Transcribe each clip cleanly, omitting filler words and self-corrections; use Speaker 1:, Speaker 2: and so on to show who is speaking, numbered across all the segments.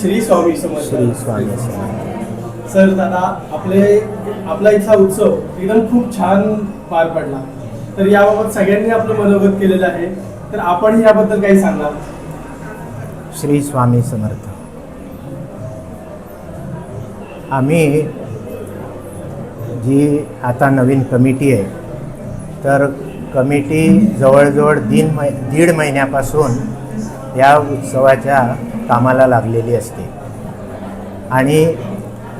Speaker 1: Shri Swami Samarth.
Speaker 2: Shri Swami Samarth.
Speaker 1: Sir दादा, आपला इथला उत्सव एकदम खूप छान पार पडला. तर याबाबत सगळ्यांनी आपलं मनोगत केलेलं आहे, तर आपण याबद्दल काही सांगाल?
Speaker 2: श्री स्वामी समर्थ. आम्ही जी आता नवीन कमिटी आहे, तर कमिटी जवळजवळ दीड महिन्यापासून या उत्सवाच्या कामाला लागलेली असते आणि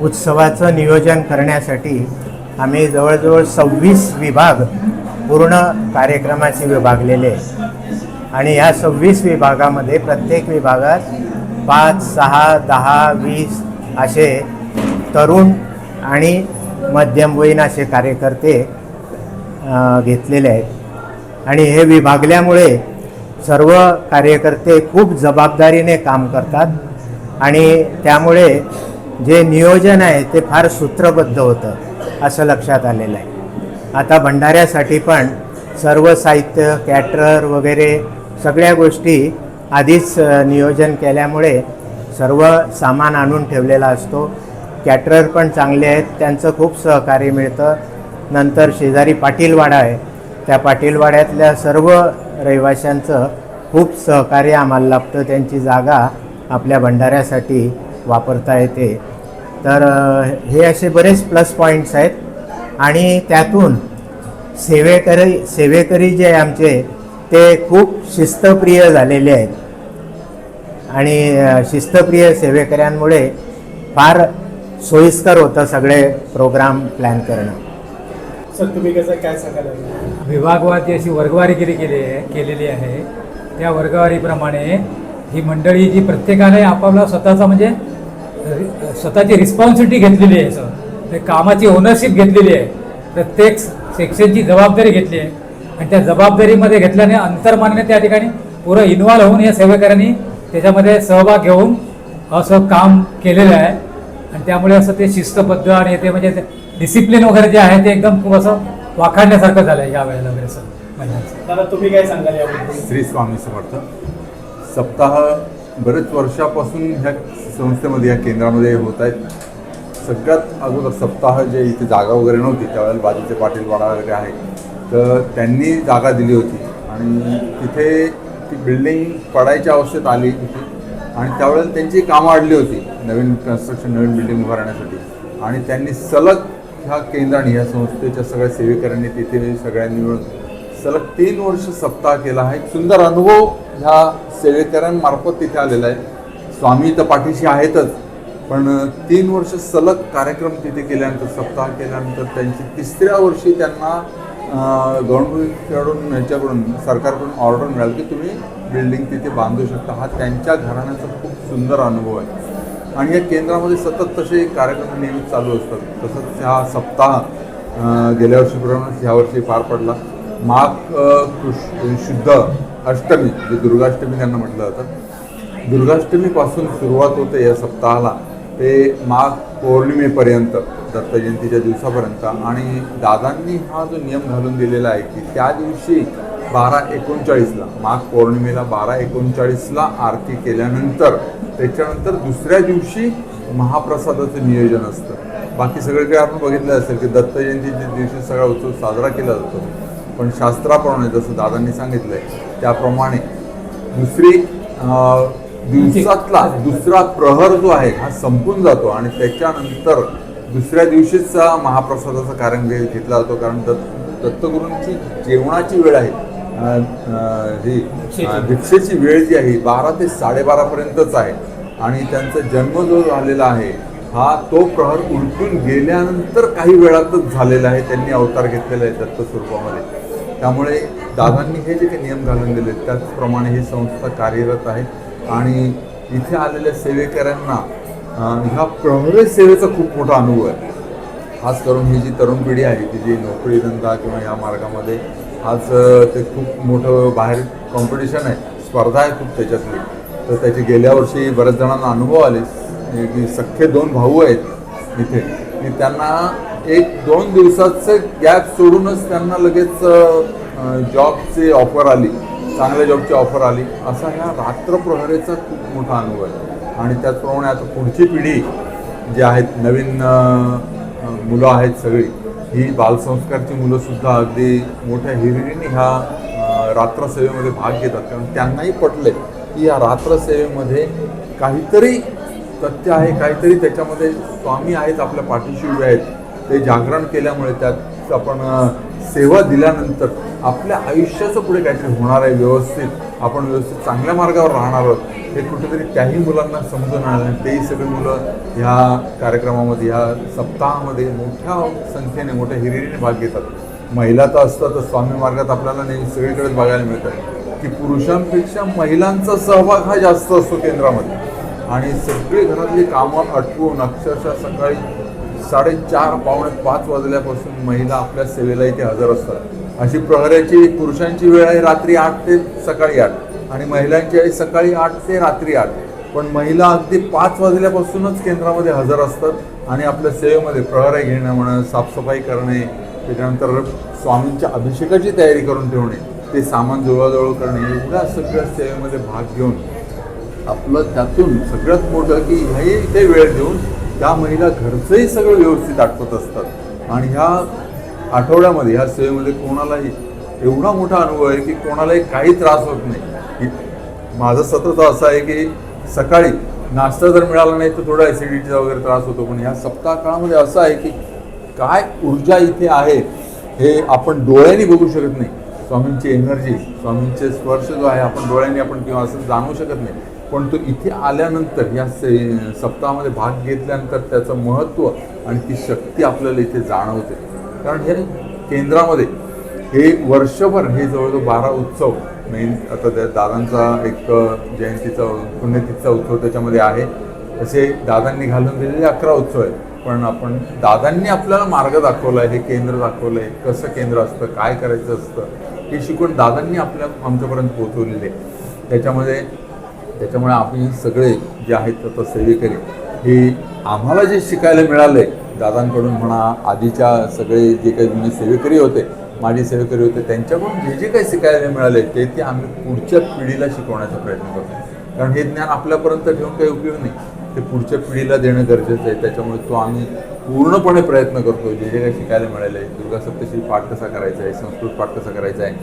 Speaker 2: उत्सवाचं नियोजन करण्यासाठी आम्ही जवळजवळ 26 विभाग पूर्ण कार्यक्रमाचे विभागलेले आहे आणि या 26 विभागामध्ये प्रत्येक विभागात 5, 6, 10, 20 असे तरुण आणि मध्यमवयीन असे कार्यकर्ते घेतलेले आहेत आणि हे विभागल्यामुळे सर्व कार्यकर्ते खूप जबाबदारीने काम करतात आणि त्यामुळे जे नियोजन आहे ते फार सूत्रबद्ध होतं असं लक्षात आलेलं आहे. आता भंडाऱ्यासाठी पण सर्व साहित्य, कॅटरर वगैरे सगळ्या गोष्टी आधीच नियोजन केल्यामुळे सर्व सामान आणून ठेवलेला असतो. कॅटरर पण चांगले आहेत, त्यांचं खूप सहकार्य मिळतं. नंतर शेजारी पाटीलवाडा आहे, त्या पाटीलवाड्यातल्या सर्व रहिवाशांचं खूप सहकार्य आम्हाला लाभतं. त्यांची जागा आपल्या भंडाऱ्यासाठी वापरता येते. तर हे असे बरेच प्लस पॉईंट्स आहेत आणि त्यातून सेवेकरी जे आहे आमचे ते खूप शिस्तप्रिय झालेले आहेत आणि शिस्तप्रिय सेवेकऱ्यांमुळे फार सोयीस्कर होतं सगळे प्रोग्राम प्लॅन करणं.
Speaker 1: सर तुम्ही काय सांगाल?
Speaker 3: विभागवार जी अशी वर्गवारी केलेली आहे, त्या वर्गवारीप्रमाणे ही मंडळी जी प्रत्येकाने आपापला स्वतःचा म्हणजे स्वतःची रिस्पॉन्सिबिलिटी घेतलेली आहे, सर कामाची ओनरशिप घेतलेली आहे, प्रत्येक सेक्शनची जबाबदारी घेतली आहे आणि त्या जबाबदारीमध्ये घेतल्याने अंतर्मनाने त्या ठिकाणी पुरं इन्व्हॉल्व होऊन या सेवेकऱ्यांनी त्याच्यामध्ये सहभाग घेऊन असं काम केलेलं आहे आणि त्यामुळे असं ते शिस्तबद्ध आणि ते म्हणजे डिसिप्लिन वगैरे जे आहे ते एकदम खूप असं वाखाणण्यासारखं झालं आहे या वेळेला वगैरे सर.
Speaker 1: दादा तुम्ही काय सांगाल याबद्दल?
Speaker 4: श्री स्वामी समर्थ. सप्ताह बरेच वर्षापासून ह्या संस्थेमध्ये या केंद्रामध्ये होत आहेत. सगळ्यात अगोदर सप्ताह जे इथे जागा वगैरे नव्हती त्यावेळेला बाजूचे पाटीलवाडा वगैरे आहे, तर त्यांनी जागा दिली होती आणि तिथे ती बिल्डिंग पडायच्या अवस्थेत आली होती आणि त्यावेळेला त्यांची कामं वाढली होती, नवीन कन्स्ट्रक्शन नवीन बिल्डिंग उभारण्यासाठी आणि त्यांनी सलग ह्या केंद्राने ह्या संस्थेच्या सगळ्या सेवेकऱ्यांनी तिथे सगळ्यांनी मिळून सलग 3 वर्ष सप्ताह केला आहे. एक सुंदर अनुभव ह्या सेवेकऱ्यांमार्फत तिथे आलेला आहे. स्वामी तर पाठीशी आहेतच, पण 3 वर्ष सलग कार्यक्रम तिथे केल्यानंतर सप्ताह केल्यानंतर त्यांची 3ऱ्या वर्षी त्यांना गव्हर्नमेंटकडून ह्याच्याकडून सरकारकडून ऑर्डर मिळाली की तुम्ही बिल्डिंग तिथे बांधू शकता. हा त्यांच्या घराण्याचा खूप सुंदर अनुभव आहे आणि या केंद्रामध्ये सतत तसे कार्यक्रम नेहमीच चालू असतात. तसंच हा सप्ताह गेल्या वर्षीप्रमाणे ह्या वर्षी पार पडला. माघ शुद्ध अष्टमी जे दुर्गाष्टमी त्यांना म्हटलं जातं, दुर्गाष्टमीपासून सुरुवात होते या सप्ताहाला ते माघ पौर्णिमेपर्यंत, दत्त जयंतीच्या दिवसापर्यंत. आणि दादांनी हा जो नियम घालून दिलेला आहे की त्या दिवशी 12:39ला माघ पौर्णिमेला 12:39ला आरती केल्यानंतर त्याच्यानंतर दुसऱ्या दिवशी महाप्रसादाचं नियोजन असतं. बाकी सगळीकडे आपण बघितलं असेल की दत्त जयंतीच्या दिवशी सगळा उत्सव साजरा केला जातो, पण शास्त्राप्रमाणे जसं दादांनी सांगितलं आहे त्याप्रमाणे दिवसातला दुसरा प्रहर जो आहे हा संपून जातो आणि त्याच्यानंतर दुसऱ्या दिवशीचा महाप्रसादाचा कार्यक्रम घेतला जातो. कारण दत्तगुरूंची जेवणाची वेळ आहे, ही भिक्षेची वेळ जी आहे 12 ते 12:30पर्यंतच आहे आणि त्यांचा जन्म जो झालेला आहे हा तो प्रहर उलटून गेल्यानंतर काही वेळातच झालेला आहे. त्यांनी अवतार घेतलेला आहे दत्त स्वरूपामध्ये. त्यामुळे दादांनी हे जे काही नियम घालून दिले त्याचप्रमाणे ही संस्था कार्यरत आहे आणि इथे आलेल्या सेवेकऱ्यांना ह्या प्रहरी सेवेचा खूप मोठा अनुभव आहे. खास करून ही जी तरुण पिढी आहे की जी नोकरी धंदा किंवा या मार्गामध्ये आज ते खूप मोठं बाहेर कॉम्पिटिशन आहे, स्पर्धा आहे खूप त्याच्यातली. तर त्याचे गेल्या वर्षी बऱ्याच जणांना अनुभव आले की सख्खे 2 भाऊ आहेत इथे की त्यांना 1-2 दिवसाचं गॅप सोडूनच त्यांना लगेच जॉबची ऑफर आली, चांगल्या जॉबची ऑफर आली. असा ह्या रात्र प्रहरेचा खूप मोठा अनुभव आहे आणि त्याचप्रमाणे आता पुढची पिढी जी आहेत नवीन मुलं आहेत सगळी, ही बालसंस्कारची मुलंसुद्धा अगदी मोठ्या हिरिरीने ह्या रात्रसेवेमध्ये भाग घेतात. कारण त्यांनाही पटले की या रात्रसेवेमध्ये काहीतरी तथ्य आहे, काहीतरी त्याच्यामध्ये स्वामी आहेत, आपल्या पाठीशी उभे आहेत. ते जागरण केल्यामुळे त्यात आपण सेवा दिल्यानंतर आपल्या आयुष्याचं पुढे काहीतरी होणार आहे, व्यवस्थित आपण व्यवस्थित चांगल्या मार्गावर राहणार आहोत हे कुठेतरी त्याही मुलांना समजून आलं. तेही सगळी मुलं ह्या कार्यक्रमामध्ये, ह्या सप्ताहामध्ये मोठ्या संख्येने, मोठ्या हिरिरीने भाग घेतात. महिला तर असतातच स्वामी मार्गात, आपल्याला नेहमी सगळीकडेच बघायला मिळतं की पुरुषांपेक्षा महिलांचा सहभाग हा जास्त असतो केंद्रामध्ये. आणि सगळी घरातली कामं आटपून अक्षरशः सकाळी 4:30 पावणे 5 वाजल्यापासून महिला आपल्या सेवेला इथे हजर असतात. अशी प्रहराची पुरुषांची वेळ आहे रात्री 8 ते सकाळी 8 आणि महिलांची आहे सकाळी 8 ते रात्री 8. पण महिला अगदी 5 वाजल्यापासूनच केंद्रामध्ये हजर असतात आणि आपल्या सेवेमध्ये प्रहरा घेणं म्हणा, साफसफाई करणे, त्याच्यानंतर स्वामींच्या अभिषेकाची तयारी करून ठेवणे, ते सामान जुळवाजुळव करणे, एवढ्या सगळ्या सेवेमध्ये भाग घेऊन आपलं त्यातून सगळ्यात मोठं की ह्याही इथे वेळ देऊन त्या महिला घरचंही सगळं व्यवस्थित आटवत असतात. आणि ह्या आठवड्यामध्ये, ह्या सेवेमध्ये कोणालाही एवढा मोठा अनुभव आहे की कोणालाही काही त्रास होत नाही. माझं सतत असं आहे की सकाळी नाश्ता जर मिळाला नाही तर थोडा ॲसिडिटीचा वगैरे त्रास होतो, पण ह्या सप्ताह काळामध्ये असं आहे की काय ऊर्जा इथे आहे हे आपण डोळ्यांनी बघू शकत नाही. स्वामींची एनर्जी, स्वामींचे स्पर्श जो आहे आपण डोळ्यांनी आपण किंवा असं जाणू शकत नाही, पण तो इथे आल्यानंतर या सप्ताहामध्ये भाग घेतल्यानंतर त्याचं महत्त्व आणि ती शक्ती आपल्याला इथे जाणवते. कारण हे केंद्रामध्ये हे वर्षभर हे जवळजवळ 12 उत्सव, मेन आता त्या दादांचा एक जयंतीचा पुण्यतिथीचा उत्सव त्याच्यामध्ये आहे, असे दादांनी घालून दिलेले 11 उत्सव आहेत. पण आपण दादांनी आपल्याला मार्ग दाखवला आहे, हे केंद्र दाखवलं आहे, कसं केंद्र असतं, काय करायचं असतं हे शिकवून दादांनी आमच्यापर्यंत पोहोचवलेले. त्याच्यामुळे आम्ही सगळे जे आहेत आता सेवेकरी, हे आम्हाला जे शिकायला मिळालं आहे दादांकडून म्हणा, आधीच्या सगळे जे काही जुने सेवेकरी होते, माजी सेवेकरी होते, त्यांच्याकडून जे काही शिकायला मिळाले ते आम्ही पुढच्या पिढीला शिकवण्याचा प्रयत्न करतो. कारण हे ज्ञान आपल्यापर्यंत ठेवून काही उपयोग नाही, ते पुढच्या पिढीला देणं गरजेचं आहे. त्याच्यामुळे तो आम्ही पूर्णपणे प्रयत्न करतो. जे काही शिकायला मिळालं आहे, दुर्गा सप्तशती पाठ कसा करायचा आहे, संस्कृत पाठ कसा करायचा आहे,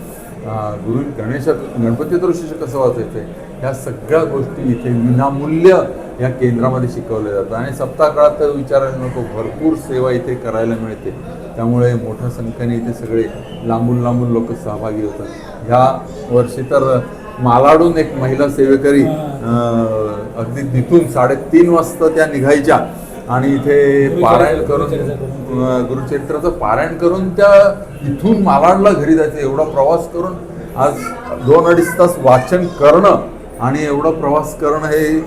Speaker 4: गणपती चतुर्थी कसं वाचायचं आहे, ह्या सगळ्या गोष्टी इथे विनामूल्य या केंद्रामध्ये शिकवल्या जातात. आणि सप्ताह काळात तर विचारायला नको, भरपूर सेवा इथे करायला मिळते. त्यामुळे मोठ्या संख्येने इथे सगळे लांबून लोक सहभागी होतात. ह्या वर्षी तर मालाडून एक महिला सेवेकरी अगदी तिथून 3:30 वाजता त्या निघायच्या आणि इथे पारायण करून, गुरुचरित्राचं पारायण करून त्या इथून मालाडला घरी जायचं. एवढा प्रवास करून आज 2-2.5 तास वाचन करणं आणि एवढा प्रवास करणं हे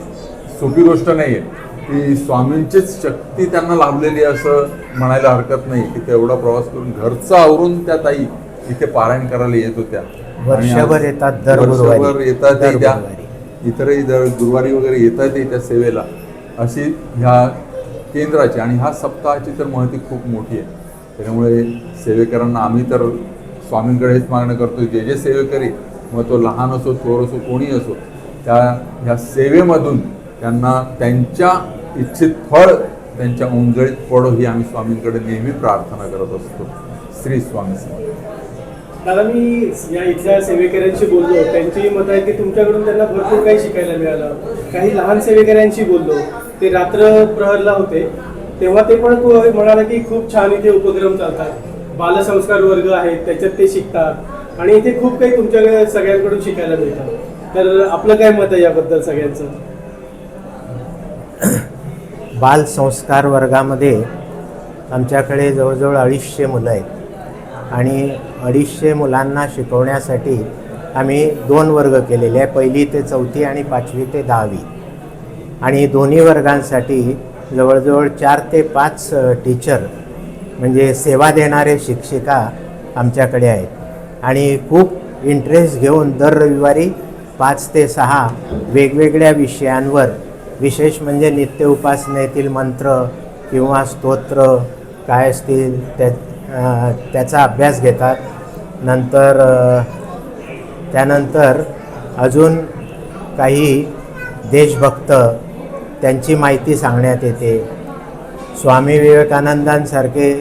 Speaker 4: सोपी गोष्ट नाही आहे. ती स्वामींचीच शक्ती त्यांना लाभलेली असं म्हणायला हरकत नाही की ते एवढा प्रवास करून घरचं आवरून त्या ताई इथे पारायण करायला येत होत्या.
Speaker 2: वर्षभर येतात, दर
Speaker 4: वर्षभर येतात त्या, इतरही दर गुरुवारी वगैरे येतात त्या सेवेला. अशी ह्या केंद्राची आणि ह्या सप्ताहाची तर महती खूप मोठी आहे. त्याच्यामुळे सेवेकरांना आम्ही तर स्वामींकडे हेच मागणं करतो, जे सेवेकरी, मग तो लहान असो, थोर असो, कोणी असो, ह्या सेवेमधून त्यांना त्यांच्या इच्छित फळ त्यांच्या ओंजळीत पडो ही आम्ही स्वामींकडे नेहमी प्रार्थना करत असतो. श्री स्वामी समर्थ.
Speaker 1: दादा, मी या इथल्या सेवेकऱ्यांशी बोललो, त्यांची मत आहे की तुमच्याकडून त्यांना भरपूर काही शिकायला मिळालं. काही लहान सेवेकऱ्यांशी बोललो, ते रात्र प्रहरला होते, तेव्हा ते पण म्हणाले की खूप छान इथे उपक्रम चालतात, बालसंस्कार वर्ग आहेत त्याच्यात ते शिकतात आणि इथे खूप काही तुमच्याकडे सगळ्यांकडून शिकायला मिळतं. तर आपलं काय मत आहे याबद्दल सगळ्यांचं?
Speaker 2: बालसंस्कार वर्गामध्ये आमच्याकडे जवळजवळ 250 मुलं आहेत आणि 250 मुलांना शिकवण्यासाठी आम्ही 2 वर्ग केलेले आहे, 1ली ते 4थी आणि 5वी ते 10वी. आणि दोन्ही वर्गांसाठी जवळजवळ 4 ते 5 टीचर म्हणजे सेवा देणारे शिक्षिका आमच्याकडे आहेत आणि खूप इंटरेस्ट घेऊन दर रविवारी 5 ते 6 वेगवेगळ्या विषयांवर, विशेष म्हणजे नित्य उपासनेतील मंत्र किंवा स्तोत्र काय असतील त्याचा अभ्यास घेतात. त्यानंतर अजून काही देशभक्त त्यांची माहिती सांगण्यात येते. स्वामी विवेकानंदांसारखे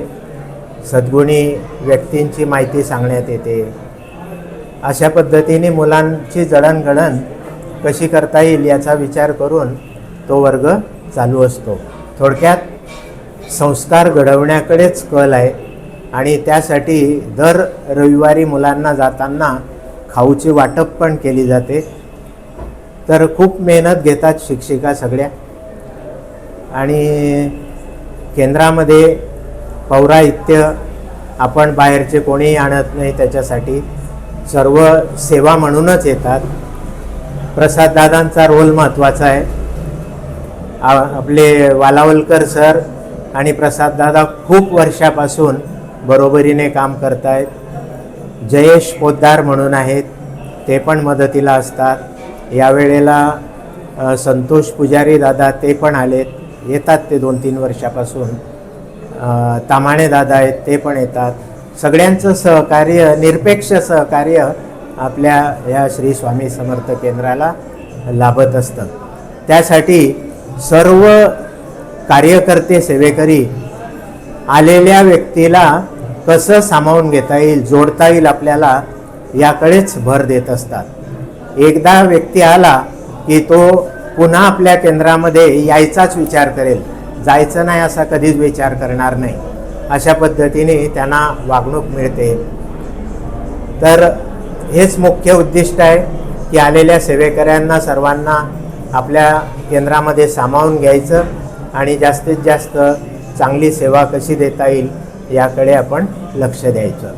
Speaker 2: सद्गुणी व्यक्तींची माहिती सांगण्यात येते. अशा पद्धतीने मुलांची जडणघडण कशी करता येईल याचा विचार करून तो वर्ग चालू असतो. थोडक्यात संस्कार घडवण्याकडेच कल आहे आणि त्यासाठी दर रविवारी मुलांना जाताना खाऊची वाटप पण केली जाते. तर खूप मेहनत घेतात शिक्षिका सगळ्या. आणि केंद्रामध्ये पौराहित्य आपण बाहेरचे कोणीही आणत नाही, त्याच्यासाठी सर्व सेवा म्हणूनच येतात. प्रसाददादांचा रोल महत्त्वाचा आहे. आपले वालावलकर सर आणि प्रसाददादा खूप वर्षापासून बरोबरीने काम करत आहेत. जयेश पोद्दार म्हणून आहेत, ते पण मदतीला असतात. यावेळेला संतोष पुजारी दादा ते पण येतात ते 2-3 वर्षापासून. तामाणे दादा आहेत, ते पण येतात. सगळ्यांचं सहकार्य, निरपेक्ष सहकार्य आपल्या या श्री स्वामी समर्थ केंद्राला लाभत असतं. त्यासाठी सर्व कार्यकर्ते सेवेकरी आलेल्या व्यक्तीला कसं सामावून घेता येईल, जोडता येईल आपल्याला, याकडेच भर देत असतात. एकदा व्यक्ती आला की तो पुन्हा आपल्या केंद्रामध्ये यायचाच विचार करेल, जायचं नाही असा कधीच विचार करणार नाही. अशा पद्धतीने त्यांना वागणूक मिळते. तर हेच मुख्य उद्दिष्ट आहे की आलेल्या सेवेकऱ्यांना सर्वांना आपल्या केंद्रामध्ये सामावून घ्यायचं आणि जास्तीत जास्त चांगली सेवा कशी देता येईल याकडे आपण लक्ष द्यायचं.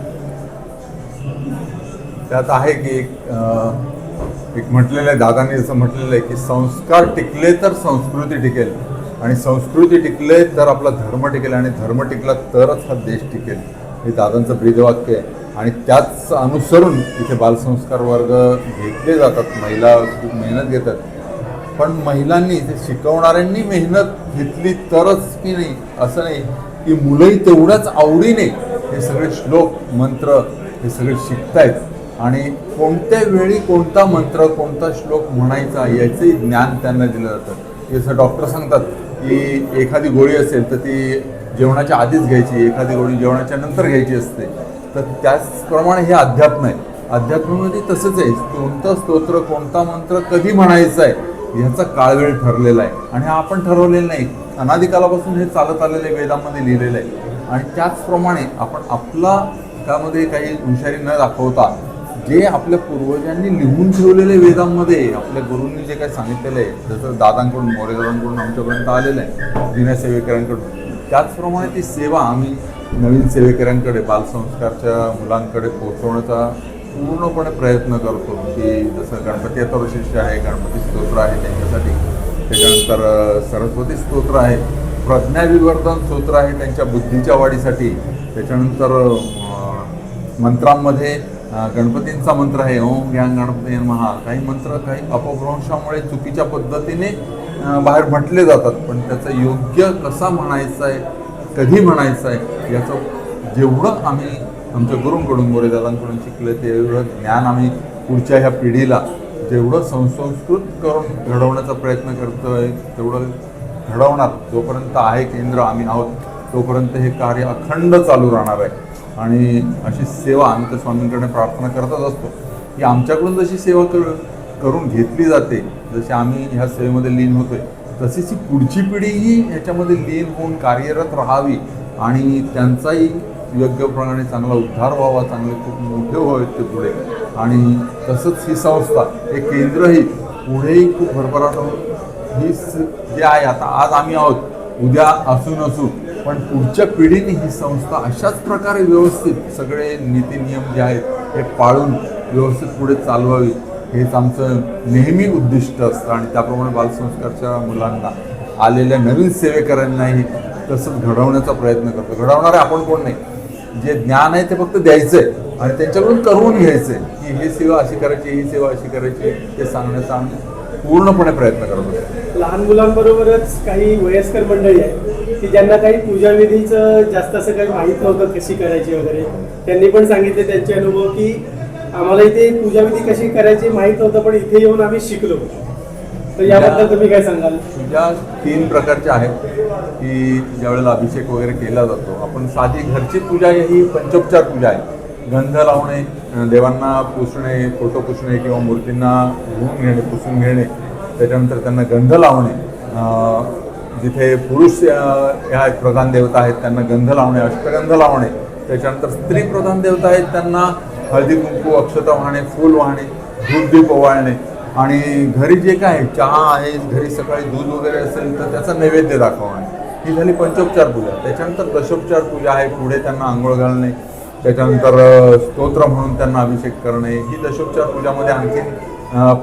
Speaker 4: त्यात आहे की एक म्हटलेलं आहे, दादांनी जसं म्हटलेलं आहे की संस्कार टिकले तर संस्कृती टिकेल आणि संस्कृती टिकले तर आपला धर्म टिकेल आणि धर्म टिकला तरच हा देश टिकेल. हे दादांचं ब्रीदवाक्य आहे आणि त्याच अनुसरून इथे बालसंस्कार वर्ग घेतले जातात. महिला खूप मेहनत घेतात, पण महिलांनी ते शिकवणाऱ्यांनी मेहनत घेतली तरच की नाही, असं नाही की मुलंही तेवढ्याच आवडीने हे सगळे श्लोक मंत्र हे सगळे शिकतायत आणि कोणत्या वेळी कोणता मंत्र कोणता श्लोक म्हणायचा याचंही ज्ञान त्यांना दिलं जातं. जसं डॉक्टर सांगतात की एखादी गोळी असेल तर ती जेवणाच्या आधीच घ्यायची, एखादी गोळी जेवणाच्या नंतर घ्यायची असते. तर त्याचप्रमाणे हे अध्यात्म आहे. अध्यात्मामध्ये तसंच आहे, कोणतं स्तोत्र कोणता मंत्र कधी म्हणायचा आहे ह्याचा काळवेळ ठरलेला आहे आणि हा आपण ठरवलेला नाही. अनादिकालापासून हे चालत आलेलं आहे, वेदामध्ये लिहिलेलं आहे. आणि त्याचप्रमाणे आपण आपला त्यामध्ये काही हुशारी न दाखवता जे आपल्या पूर्वजांनी लिहून ठेवलेले वेदांमध्ये आपल्या गुरूंनी जे काही सांगितलेलं आहे, जसं दादांकडून मोरेदादांकडून आमच्यापर्यंत आलेलं आहे, जुन्या सेवेकऱ्यांकडून, त्याचप्रमाणे ती सेवा आम्ही नवीन सेवेकऱ्यांकडे बालसंस्कारच्या मुलांकडे पोहोचवण्याचा पूर्णपणे प्रयत्न करतो. की जसं गणपती अथर्वशीर्ष आहे, गणपती स्तोत्र आहे त्यांच्यासाठी, त्याच्यानंतर सरस्वती स्तोत्र आहे, प्रज्ञाविवर्धन स्तोत्र आहे त्यांच्या बुद्धीच्या वाढीसाठी, त्याच्यानंतर मंत्रांमध्ये गणपतींचा मंत्र आहे ओम ज्ञान गणपती नमः. काही मंत्र काही अपभ्रंशामुळे चुकीच्या पद्धतीने बाहेर म्हटले जातात, पण त्याचा योग्य कसा म्हणायचा आहे, कधी म्हणायचं आहे याचं जेवढं आम्ही आमच्या गुरूंकडून मोरेदादांकडून शिकलं तेवढं ज्ञान आम्ही पुढच्या ह्या पिढीला जेवढं संस्कृत करून घडवण्याचा प्रयत्न करतो आहे तेवढं घडवणार. जोपर्यंत आहे केंद्र आम्ही आहोत तोपर्यंत हे कार्य अखंड चालू राहणार आहे. आणि अशी सेवा आम्ही तर स्वामींकडे प्रार्थना करतच असतो की आमच्याकडून जशी सेवा करून घेतली जाते, जशी आम्ही ह्या सेवेमध्ये लीन होतोय, तशीच ही पुढची पिढीही ह्याच्यामध्ये लीन होऊन कार्यरत राहावी आणि त्यांचाही योग्यप्रमाणे चांगला उद्धार व्हावा, चांगले खूप मोठे व्हावेत ते पुढे. आणि तसंच ही संस्था हे केंद्रही पुढेही खूप भरभराट ही जे आहे आता आज आम्ही आहोत, उद्या असू नसू, पण पुढच्या पिढीने ही संस्था अशाच प्रकारे व्यवस्थित सगळे नीती नियम जे आहेत हे पाळून व्यवस्थित पुढे चालवावी हेच आमचं नेहमी उद्दिष्ट असतं. आणि त्याप्रमाणे बालसंस्कारच्या मुलांना आलेल्या नवीन सेवेकऱ्यांनाही तसंच घडवण्याचा प्रयत्न करतो. घडवणारे आपण कोण नाही, जे ज्ञान आहे ते फक्त द्यायचं आहे आणि त्यांच्याकडून करून घ्यायचं आहे की ही सेवा अशी करायची, ही सेवा अशी करायची, ते सांगण्याचा आम्ही पूर्णपणे प्रयत्न करतो.
Speaker 1: लहान मुलांबरोबरच काही वयस्कर मंडळी आहे की ज्यांना काही पूजाविधीचं जास्त असं काही माहीत नव्हतं कशी करायची वगैरे, त्यांनी पण सांगितले त्यांचे अनुभव की आम्हाला इथे पूजाविधी कशी करायची माहीत नव्हतं, पण इथे येऊन आम्ही शिकलो. तर याबद्दल तुम्ही काय सांगाल?
Speaker 4: पूजा 3 प्रकारच्या आहेत की ज्यावेळेला अभिषेक वगैरे केला जातो, आपण साधी घरची पूजा ही पंचोपचार पूजा आहे. गंध लावणे, देवांना पुसणे, फोटो पुसणे किंवा मूर्तींना धुवून घेणे, पुसून घेणे, त्याच्यानंतर त्यांना गंध लावणे, जिथे पुरुष ह्या प्रधान देवता आहेत त्यांना गंध लावणे, अष्टगंध लावणे, त्याच्यानंतर स्त्री प्रधान देवता आहेत त्यांना हळदी कुंकू, अक्षता वाहणे, फूल वाहणे, दूध दीप ओवाळणे, आणि घरी जे काय चहा आहे, घरी सकाळी दूध वगैरे असेल तर त्याचा नैवेद्य दाखवणे, ही झाली पंचोपचार पूजा. त्याच्यानंतर दशोपचार पूजा आहे, पुढे त्यांना आंघोळ घालणे, त्याच्यानंतर स्तोत्र म्हणून त्यांना अभिषेक करणे, ही दशोपचार पूजामध्ये आणखी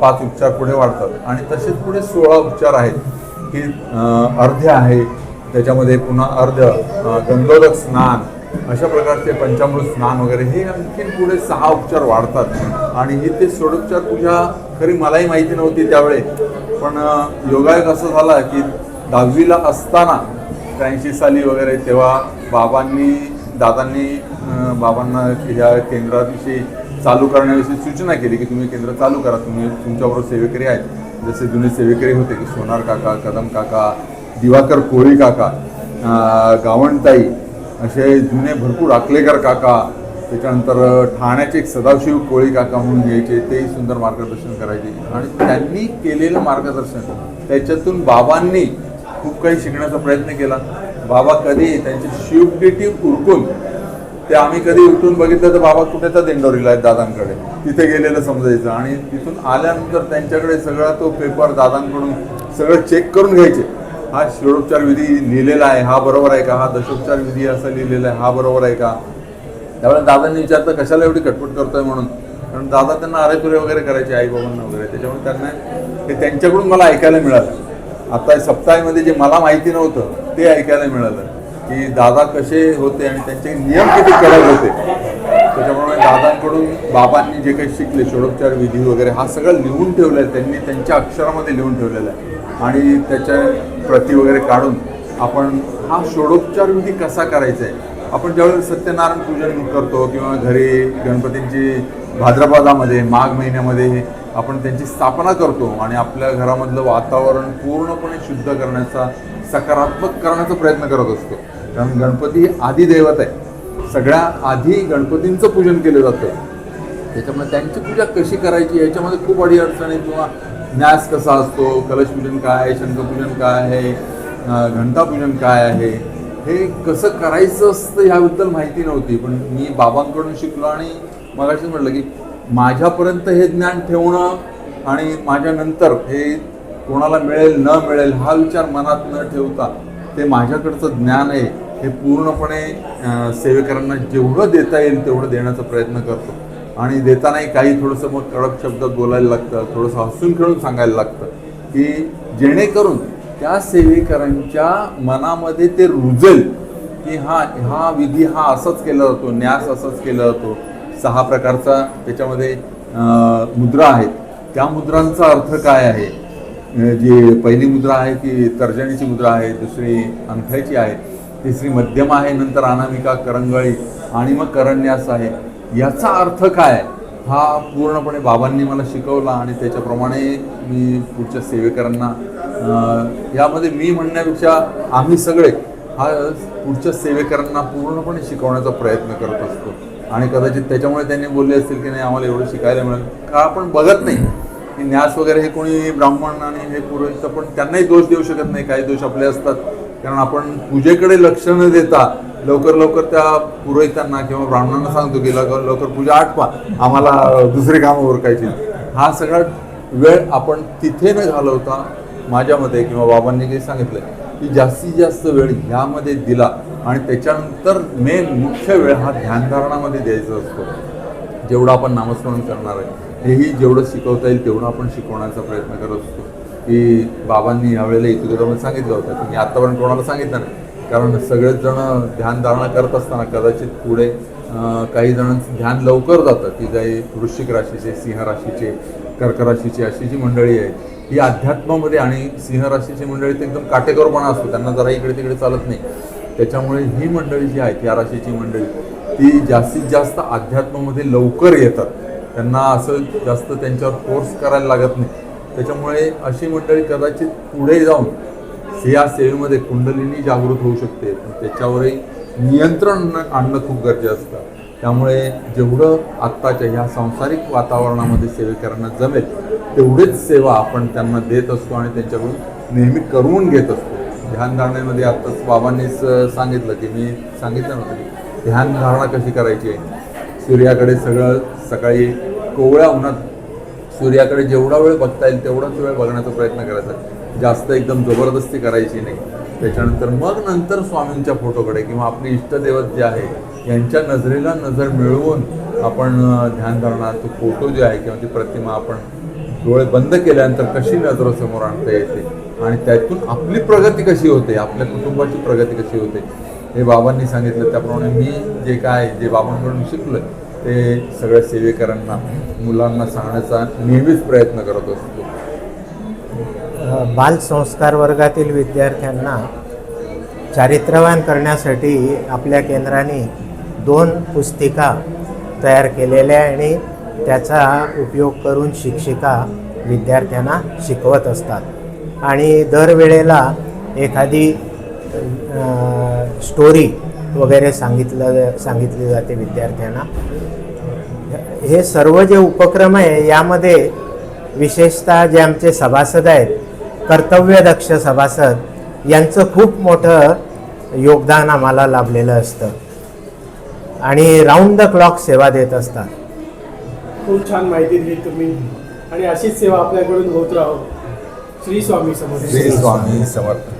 Speaker 4: 5 उपचार पुढे वाढतात. आणि तसेच पुढे 16 उपचार आहेत की अर्ध्य आहे, त्याच्यामध्ये पुन्हा अर्ध्य, गंधोदक स्नान, अशा प्रकारचे पंचामृत स्नान वगैरे, हे आणखीन पुढे 6 उपचार वाढतात. आणि ही ते षोडोपचार पूजा खरी मलाही माहिती नव्हती त्यावेळी, पण योगायोग असं झाला की 10वीला असताना 83 साली वगैरे तेव्हा दादांनी बाबांना ह्या केंद्राविषयी चालू करण्याविषयी सूचना केली की तुम्ही केंद्र चालू करा, तुमच्याबरोबर सेवेकरी आहेत, जसे जुने सेवेकरी होते की सोनार काका, कदम काका, दिवाकर कोळी काका, गावणताई, असे जुने भरपूर अकलेकर काका, त्याच्यानंतर ठाण्याचे एक सदाशिव कोळी काका म्हणून घ्यायचे, तेही सुंदर मार्गदर्शन करायचे. आणि त्यांनी केलेलं मार्गदर्शन, त्याच्यातून बाबांनी खूप काही शिकण्याचा प्रयत्न केला. बाबा कधी त्यांची शिफ्ट ड्युटी उरकून ते आम्ही कधी उठून बघितलं तर बाबा कुठे तर दिंडोरीला आहेत दादांकडे, तिथे गेलेलं समजायचं. आणि तिथून आल्यानंतर त्यांच्याकडे सगळा तो पेपर दादांकडून सगळं चेक करून घ्यायचे. हा षोडोपचार विधी लिहिलेला आहे, हा बरोबर आहे का, हा दशोपचार विधी असा लिहिलेला आहे, हा बरोबर आहे का. त्यावेळेला दादांनी विचारतं कशाला एवढी खटपट करतोय म्हणून, कारण दादा त्यांना अरेतुरे वगैरे करायचे आईबाबांना वगैरे, त्याच्यामुळे त्यांना ते त्यांच्याकडून मला ऐकायला मिळालं. आता सप्ताहामध्ये जे मला माहिती नव्हतं ते ऐकायला मिळालं की दादा कसे होते आणि त्यांचे नियम किती कडक होते. त्याच्यामुळे दादांकडून बाबांनी जे काही शिकले षोडोपचार विधी वगैरे, हा सगळं लिहून ठेवलं आहे त्यांनी, त्यांच्या अक्षरामध्ये लिहून ठेवलेलं आहे. आणि त्याच्या प्रती वगैरे काढून आपण हा षोडोपचार विधी कसा करायचा आहे. आपण ज्यावेळेस सत्यनारायण पूजन करतो किंवा घरी गणपतींची भाद्रपदामध्ये, माघ महिन्यामध्ये आपण त्यांची स्थापना करतो आणि आपल्या घरामधलं वातावरण पूर्णपणे शुद्ध करण्याचा, सकारात्मक करण्याचा प्रयत्न करत असतो. कारण गणपती आदिदैवत आहे, सगळ्या आधी गणपतींचं पूजन केलं जातं. त्याच्यामुळे त्यांची पूजा कशी करायची याच्यामध्ये खूप अडीअडचणी किंवा न्यास कसा असतो, कलशपूजन काय आहे, शंखपूजन काय आहे, घंटापूजन काय आहे, हे कसं करायचं असतं ह्याबद्दल माहिती नव्हती. पण मी बाबांकडून शिकलो आणि मगाशी म्हटलं की माझ्यापर्यंत हे ज्ञान ठेवणं आणि माझ्यानंतर हे कोणाला मिळेल न मिळेल हा विचार मनात न ठेवता ते माझ्याकडचं ज्ञान आहे हे पूर्णपणे सेवेकरांना जेवढं देता येईल तेवढं देण्याचा प्रयत्न करतो. आणि देतानाही काही थोडंसं मग कडक शब्दात बोलायला लागतं, थोडंसं हसून खेळून सांगायला लागतं की जेणेकरून त्या सेवेकरांच्या मनामध्ये ते रुजेल की हा विधी हा असाच केला जातो, न्यास असाच केला जातो. 6 प्रकारचा त्याच्यामध्ये मुद्रा आहेत, त्या मुद्रांचा अर्थ काय आहे. जी पहिली मुद्रा आहे ती तर्जनीची मुद्रा आहे, दुसरी अंगठ्याची आहे, तिसरी मध्यम आहे, नंतर अनामिका, करंगळी आणि मग करन्यास आहे. याचा अर्थ काय हा पूर्णपणे बाबांनी मला शिकवला आणि त्याच्याप्रमाणे मी पुढच्या सेवेकरांना, यामध्ये मी म्हणण्यापेक्षा आम्ही सगळे हा पुढच्या सेवेकरांना पूर्णपणे शिकवण्याचा प्रयत्न करत असतो. आणि कदाचित त्याच्यामुळे त्यांनी बोलले असतील की नाही आम्हाला एवढं शिकायला मिळेल, का आपण बघत नाही की न्यास वगैरे हे कोणी ब्राह्मण आणि हे पुरोहित, पण त्यांनाही दोष देऊ शकत नाही, काही दोष आपले असतात. कारण आपण पूजेकडे लक्ष न देता लवकर त्या पुरोहितांना किंवा ब्राह्मणांना सांगतो की लवकर पूजा आटपा, आम्हाला दुसरी कामं उरकायची. हा सगळा वेळ आपण तिथे न घालवता माझ्यामध्ये किंवा बाबांनी काही सांगितलं की जास्तीत जास्त वेळ ह्यामध्ये दिला आणि त्याच्यानंतर मुख्य वेळ हा ध्यानधारणामध्ये द्यायचा असतो. जेवढं आपण नामस्मरण करणार आहे हेही जेवढं शिकवता येईल तेवढं आपण शिकवण्याचा प्रयत्न करत असतो. की बाबांनी यावेळेला इतुकारामध्ये सांगितलं होतं की मी आत्तापर्यंत कोणाला सांगितलं नाही, कारण सगळेच जण ध्यानधारणा करत असताना कदाचित पुढे काही जणांचं ध्यान लवकर जातं की काही वृश्चिक राशीचे, सिंह राशीचे, कर्क राशीचे अशी जी मंडळी आहे ही अध्यात्मामध्ये, आणि सिंह राशीची मंडळी तर एकदम काटेकोरपणा असतो, त्यांना जरा इकडे तिकडे चालत नाही. त्याच्यामुळे ही मंडळी जी आहेत या राशीची मंडळी ती जास्तीत जास्त अध्यात्मामध्ये लवकर येतात. त्यांना असं जास्त त्यांच्यावर फोर्स करायला लागत नाही. त्याच्यामुळे अशी मंडळी कदाचित पुढे जाऊन या सेवेमध्ये कुंडलिनी जागृत होऊ शकते, पण त्याच्यावरही नियंत्रण आणणं खूप गरजेचं असतं. त्यामुळे जेवढं आत्ताच्या ह्या सांसारिक वातावरणामध्ये सेवेकरांना जमेल तेवढीच सेवा आपण त्यांना देत असतो आणि त्यांच्याकडून नेहमी करवून घेत असतो. ध्यानधारणेमध्ये आत्ताच बाबांनीच सांगितलं की मी सांगितलं नव्हतं की ध्यानधारणा कशी करायची आहे. सूर्याकडे सगळं सकाळी कोवळ्या उन्हात सूर्याकडे जेवढा वेळ बघता येईल तेवढाच वेळ बघण्याचा प्रयत्न करायचा, जास्त एकदम जबरदस्ती करायची नाही. त्याच्यानंतर मग नंतर स्वामींच्या फोटोकडे किंवा आपली इष्टदैवत जे आहे यांच्या नजरेला नजर मिळवून आपण ध्यानधारणा तो फोटो जे आहे किंवा ती प्रतिमा आपण डोळे बंद केल्यानंतर कशी नजरेसमोर आणता येते आणि त्यातून आपली प्रगती कशी होते, आपल्या कुटुंबाची प्रगती कशी होते हे बाबांनी सांगितलं. त्याप्रमाणे मी जे बाबांकडून शिकलोय ते सगळ्या सेवेकरांना मुलांना सांगण्याचा नेहमीच प्रयत्न करत असतो.
Speaker 2: बाल संस्कार वर्गातील विद्यार्थ्यांना चारित्र्यवान करण्यासाठी आपल्या केंद्राने 2 पुस्तिका तयार केलेल्या आणि त्याचा उपयोग करून शिक्षिका विद्यार्थ्यांना शिकवत असतात आणि दरवेळेला एखादी स्टोरी वगैरे सांगितली जाते विद्यार्थ्यांना. हे सर्व जे उपक्रम आहे यामध्ये विशेषतः जे आमचे सभासद आहेत, कर्तव्यदक्ष सभासद यांचं खूप मोठं योगदान आम्हाला लाभलेलं असतं आणि राऊंड द क्लॉक सेवा देत असतात.
Speaker 1: खूप छान माहिती दिली तुम्ही आणि अशीच सेवा आपल्याकडून होत राहो. श्री स्वामी समर्थ.
Speaker 4: श्री स्वामी समर्थ.